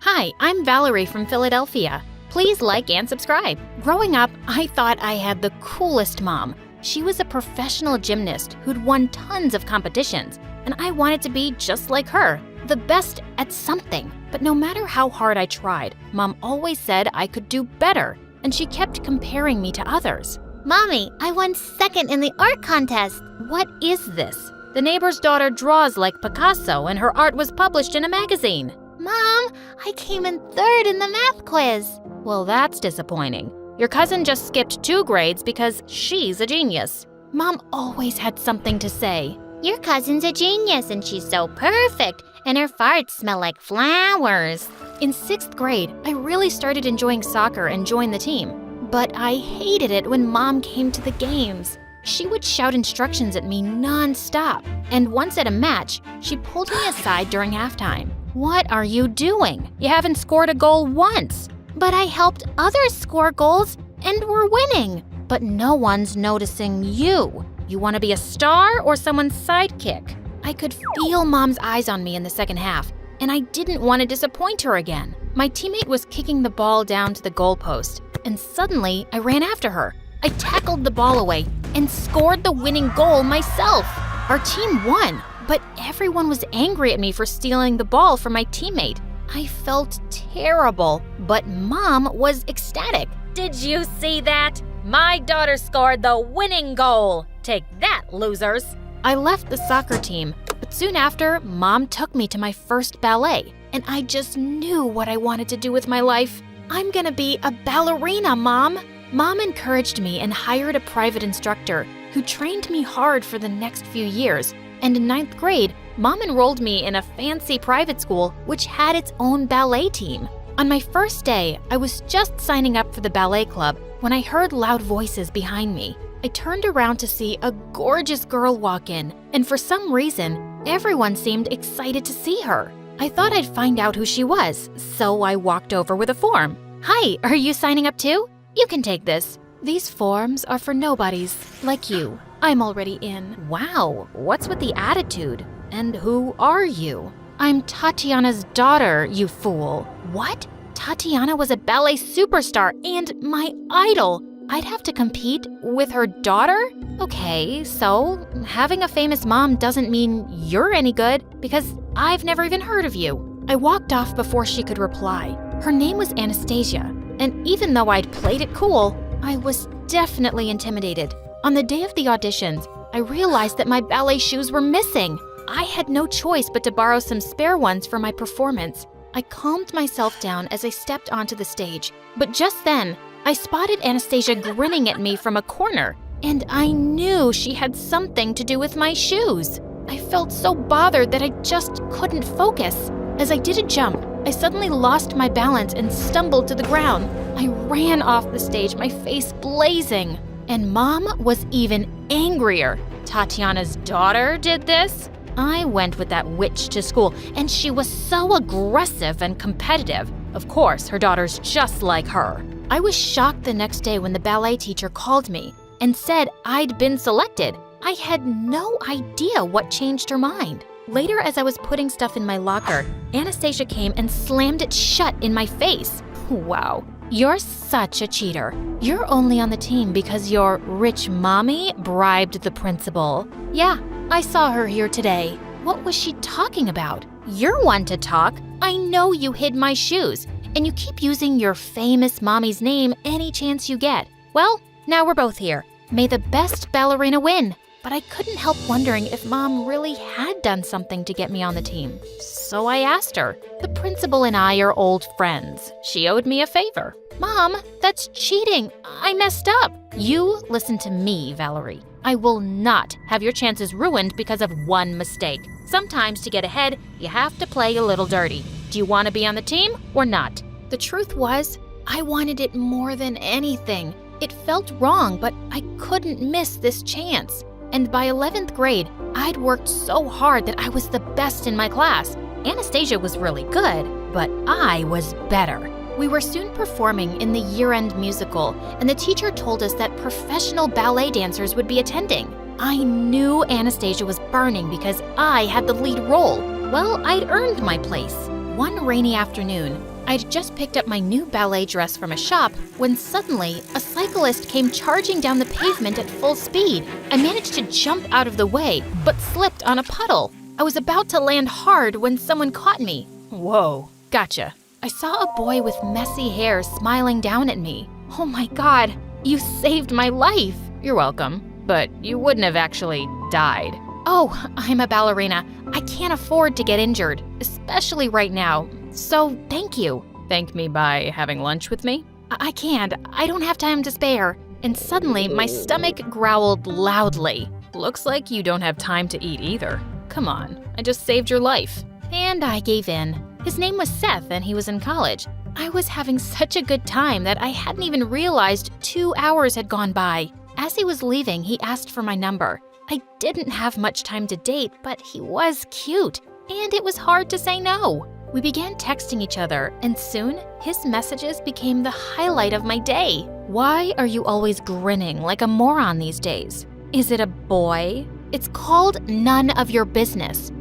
Hi, I'm Valerie from Philadelphia. Please like and subscribe. Growing up, I thought I had the coolest mom. She was a professional gymnast who'd won tons of competitions, and I wanted to be just like her, the best at something. But no matter how hard I tried, Mom always said I could do better, and she kept comparing me to others. Mommy, I won second in the art contest. What is this? The neighbor's daughter draws like Picasso, and her art was published in a magazine. Mom, I came in third in the math quiz. Well, that's disappointing. Your cousin just skipped 2 grades because she's a genius. Mom always had something to say. Your cousin's a genius and she's so perfect, and her farts smell like flowers. In 6th grade, I really started enjoying soccer and joined the team. But I hated it when Mom came to the games. She would shout instructions at me non-stop. And once at a match, she pulled me aside during halftime. What are you doing? You haven't scored a goal once. But I helped others score goals and we're winning. But no one's noticing you. You want to be a star or someone's sidekick? I could feel Mom's eyes on me in the second half, and I didn't want to disappoint her again. My teammate was kicking the ball down to the goalpost, and suddenly I ran after her. I tackled the ball away and scored the winning goal myself. Our team won, but everyone was angry at me for stealing the ball from my teammate. I felt terrible, but Mom was ecstatic. Did you see that? My daughter scored the winning goal. Take that, losers. I left the soccer team, but soon after, Mom took me to my first ballet, and I just knew what I wanted to do with my life. I'm gonna be a ballerina, Mom. Mom encouraged me and hired a private instructor who trained me hard for the next few years. And in 9th grade, Mom enrolled me in a fancy private school which had its own ballet team. On my first day, I was just signing up for the ballet club when I heard loud voices behind me. I turned around to see a gorgeous girl walk in, and for some reason, everyone seemed excited to see her. I thought I'd find out who she was, so I walked over with a form. Hi, are you signing up too? You can take this. These forms are for nobodies like you. I'm already in. Wow, what's with the attitude? And who are you? I'm Tatiana's daughter, you fool. What? Tatiana was a ballet superstar and my idol. I'd have to compete with her daughter? Okay, so having a famous mom doesn't mean you're any good because I've never even heard of you. I walked off before she could reply. Her name was Anastasia, and even though I'd played it cool, I was definitely intimidated. On the day of the auditions, I realized that my ballet shoes were missing. I had no choice but to borrow some spare ones for my performance. I calmed myself down as I stepped onto the stage, but just then, I spotted Anastasia grinning at me from a corner, and I knew she had something to do with my shoes. I felt so bothered that I just couldn't focus. As I did a jump, I suddenly lost my balance and stumbled to the ground. I ran off the stage, my face blazing. And Mom was even angrier. Tatiana's daughter did this? I went with that witch to school, and she was so aggressive and competitive. Of course, her daughter's just like her. I was shocked the next day when the ballet teacher called me and said I'd been selected. I had no idea what changed her mind. Later, as I was putting stuff in my locker, Anastasia came and slammed it shut in my face. Wow, you're such a cheater. You're only on the team because your rich mommy bribed the principal. Yeah, I saw her here today. What was she talking about? You're one to talk. I know you hid my shoes, and you keep using your famous mommy's name any chance you get. Well, now we're both here. May the best ballerina win. But I couldn't help wondering if Mom really had done something to get me on the team. So I asked her. The principal and I are old friends. She owed me a favor. Mom, that's cheating. I messed up. You listen to me, Valerie. I will not have your chances ruined because of one mistake. Sometimes to get ahead, you have to play a little dirty. Do you want to be on the team or not? The truth was, I wanted it more than anything. It felt wrong, but I couldn't miss this chance. And by 11th grade, I'd worked so hard that I was the best in my class. Anastasia was really good, but I was better. We were soon performing in the year-end musical, and the teacher told us that professional ballet dancers would be attending. I knew Anastasia was burning because I had the lead role. Well, I'd earned my place. One rainy afternoon, I'd just picked up my new ballet dress from a shop when suddenly a cyclist came charging down the pavement at full speed. I managed to jump out of the way, but slipped on a puddle. I was about to land hard when someone caught me. Whoa, gotcha. I saw a boy with messy hair smiling down at me. Oh my God, you saved my life. You're welcome, but you wouldn't have actually died. Oh, I'm a ballerina. I can't afford to get injured, especially right now. So thank you. Thank me by having lunch with me? I can't. I don't have time to spare. And suddenly my stomach growled loudly. Looks like you don't have time to eat either. Come on, I just saved your life. And I gave in. His name was Seth and he was in college. I was having such a good time that I hadn't even realized 2 hours had gone by. As he was leaving, he asked for my number. I didn't have much time to date, but he was cute, and it was hard to say no. We began texting each other, and soon his messages became the highlight of my day. Why are you always grinning like a moron these days? Is it a boy? It's called None of Your Business.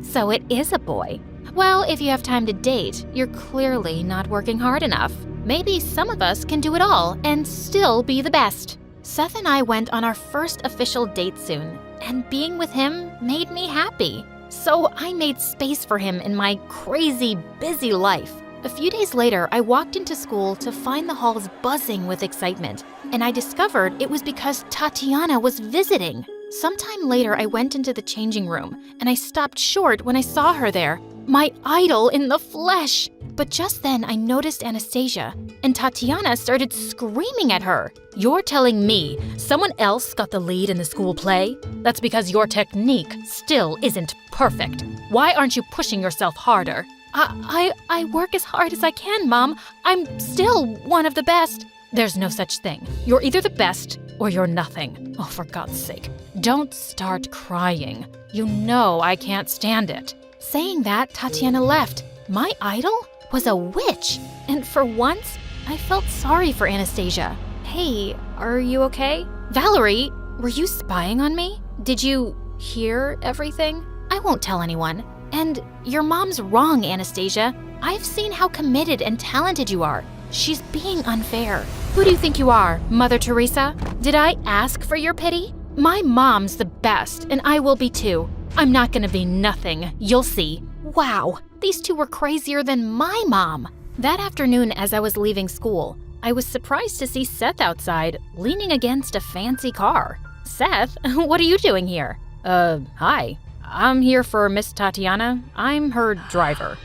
So it is a boy. Well, if you have time to date, you're clearly not working hard enough. Maybe some of us can do it all and still be the best. Seth and I went on our first official date soon, and being with him made me happy. So I made space for him in my crazy, busy life. A few days later, I walked into school to find the halls buzzing with excitement, and I discovered it was because Tatiana was visiting. Sometime later, I went into the changing room, and I stopped short when I saw her there, my idol in the flesh. But just then, I noticed Anastasia, and Tatiana started screaming at her. You're telling me someone else got the lead in the school play? That's because your technique still isn't perfect. Why aren't you pushing yourself harder? I work as hard as I can, Mom. I'm still one of the best. There's no such thing. You're either the best or you're nothing. Oh, for God's sake, don't start crying. You know I can't stand it. Saying that, Tatiana left. My idol was a witch, and for once, I felt sorry for Anastasia. Hey, are you okay? Valerie, were you spying on me? Did you hear everything? I won't tell anyone. And your mom's wrong, Anastasia. I've seen how committed and talented you are. She's being unfair. Who do you think you are, Mother Teresa? Did I ask for your pity? My mom's the best, and I will be too. I'm not gonna be nothing, you'll see. Wow, these two were crazier than my mom. That afternoon, as I was leaving school, I was surprised to see Seth outside, leaning against a fancy car. Seth, what are you doing here? Hi. I'm here for Miss Tatiana. I'm her driver.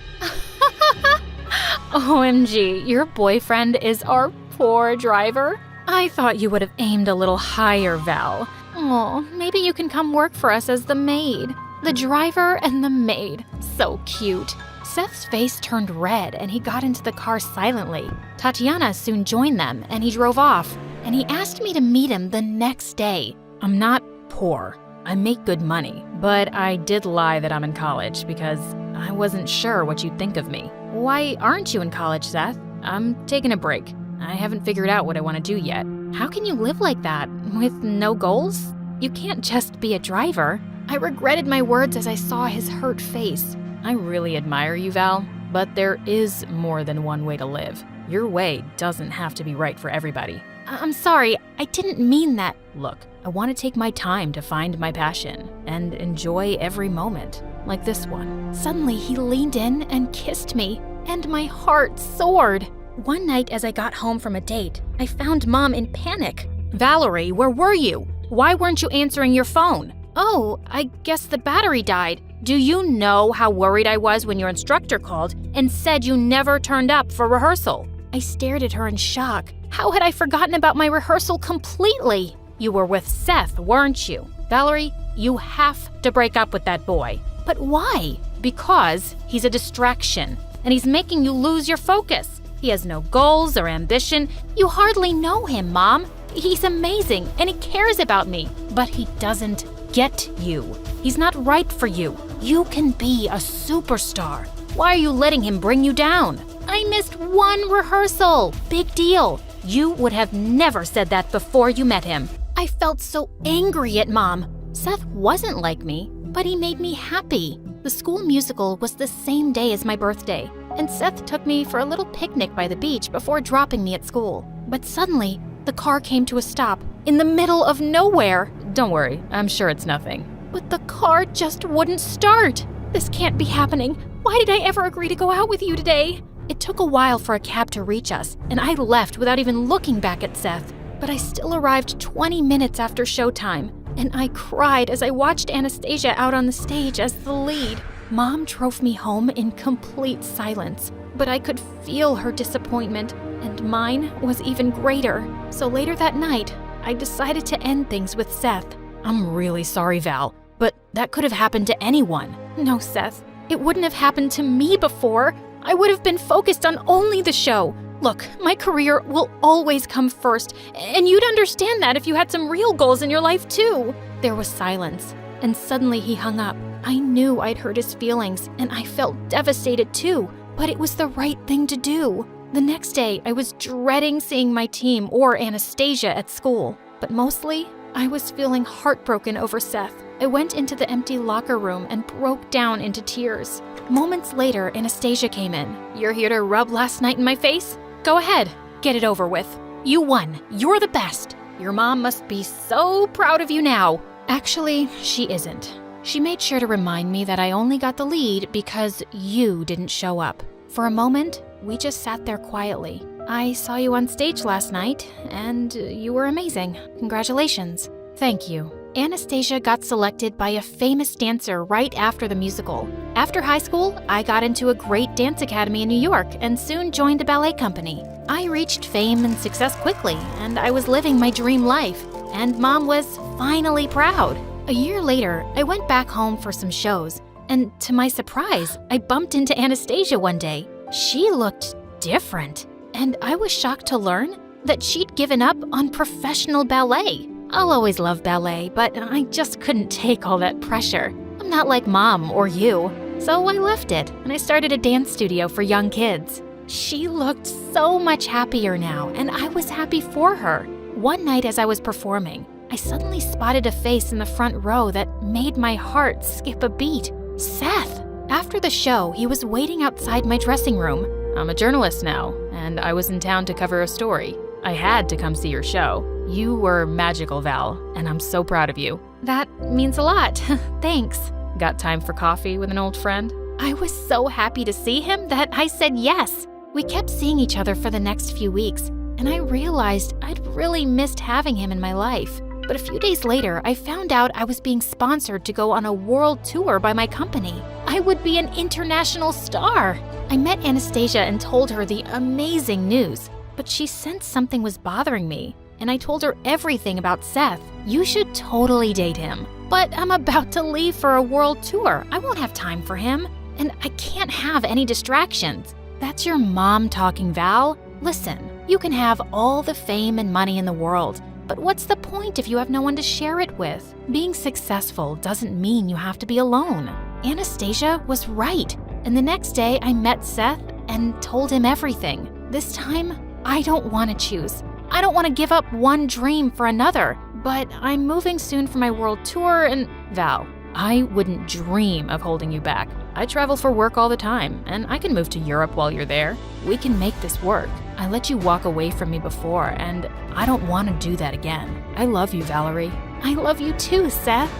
OMG, your boyfriend is our poor driver? I thought you would have aimed a little higher, Val. Oh, maybe you can come work for us as the maid. The driver and the maid. So cute. Seth's face turned red and he got into the car silently. Tatiana soon joined them and he drove off. And he asked me to meet him the next day. I'm not poor. I make good money. But I did lie that I'm in college because I wasn't sure what you'd think of me. Why aren't you in college, Seth? I'm taking a break. I haven't figured out what I want to do yet. How can you live like that, with no goals? You can't just be a driver. I regretted my words as I saw his hurt face. I really admire you, Val, but there is more than one way to live. Your way doesn't have to be right for everybody. I'm sorry, I didn't mean that. Look, I want to take my time to find my passion and enjoy every moment, like this one. Suddenly, he leaned in and kissed me, and my heart soared. One night as I got home from a date, I found Mom in panic. Valerie, where were you? Why weren't you answering your phone? Oh, I guess the battery died. Do you know how worried I was when your instructor called and said you never turned up for rehearsal? I stared at her in shock. How had I forgotten about my rehearsal completely? You were with Seth, weren't you? Valerie, you have to break up with that boy. But why? Because he's a distraction, and he's making you lose your focus. He has no goals or ambition. You hardly know him, Mom. He's amazing, and he cares about me, but he doesn't get you. He's not right for you. You can be a superstar. Why are you letting him bring you down? I missed one rehearsal. Big deal. You would have never said that before you met him. I felt so angry at Mom. Seth wasn't like me, but he made me happy. The school musical was the same day as my birthday. and Seth took me for a little picnic by the beach before dropping me at school. But suddenly, the car came to a stop in the middle of nowhere. Don't worry, I'm sure it's nothing. But the car just wouldn't start. This can't be happening. Why did I ever agree to go out with you today? It took a while for a cab to reach us, and I left without even looking back at Seth. But I still arrived 20 minutes after showtime, and I cried as I watched Anastasia out on the stage as the lead. Mom drove me home in complete silence, but I could feel her disappointment, and mine was even greater. So later that night, I decided to end things with Seth. I'm really sorry, Val, but that could have happened to anyone. No, Seth, it wouldn't have happened to me before. I would have been focused on only the show. Look, my career will always come first, and you'd understand that if you had some real goals in your life too. There was silence, and suddenly he hung up. I knew I'd hurt his feelings, and I felt devastated too, but it was the right thing to do. The next day, I was dreading seeing my team or Anastasia at school, but mostly, I was feeling heartbroken over Seth. I went into the empty locker room and broke down into tears. Moments later, Anastasia came in. You're here to rub last night in my face? Go ahead, get it over with. You won. You're the best. Your mom must be so proud of you now. Actually, she isn't. She made sure to remind me that I only got the lead because you didn't show up. For a moment, we just sat there quietly. I saw you on stage last night, and you were amazing. Congratulations. Thank you. Anastasia got selected by a famous dancer right after the musical. After high school, I got into a great dance academy in New York and soon joined a ballet company. I reached fame and success quickly, and I was living my dream life, and Mom was finally proud. A year later, I went back home for some shows, and to my surprise, I bumped into Anastasia one day. She looked different, and I was shocked to learn that she'd given up on professional ballet. I'll always love ballet, but I just couldn't take all that pressure. I'm not like Mom or you. So I left it, and I started a dance studio for young kids. She looked so much happier now, and I was happy for her. One night as I was performing, I suddenly spotted a face in the front row that made my heart skip a beat. Seth! After the show, he was waiting outside my dressing room. I'm a journalist now, and I was in town to cover a story. I had to come see your show. You were magical, Val, and I'm so proud of you. That means a lot. Thanks. Got time for coffee with an old friend? I was so happy to see him that I said yes. We kept seeing each other for the next few weeks, and I realized I'd really missed having him in my life. But a few days later, I found out I was being sponsored to go on a world tour by my company. I would be an international star. I met Anastasia and told her the amazing news, but she sensed something was bothering me, and I told her everything about Seth. You should totally date him. But I'm about to leave for a world tour. I won't have time for him, and I can't have any distractions. That's your mom talking, Val. Listen, you can have all the fame and money in the world, but what's the point if you have no one to share it with? Being successful doesn't mean you have to be alone. Anastasia was right, and the next day I met Seth and told him everything. This time, I don't want to choose. I don't want to give up one dream for another, but I'm moving soon for my world tour and… Val, I wouldn't dream of holding you back. I travel for work all the time, and I can move to Europe while you're there. We can make this work. I let you walk away from me before, and I don't want to do that again. I love you, Valerie. I love you too, Seth.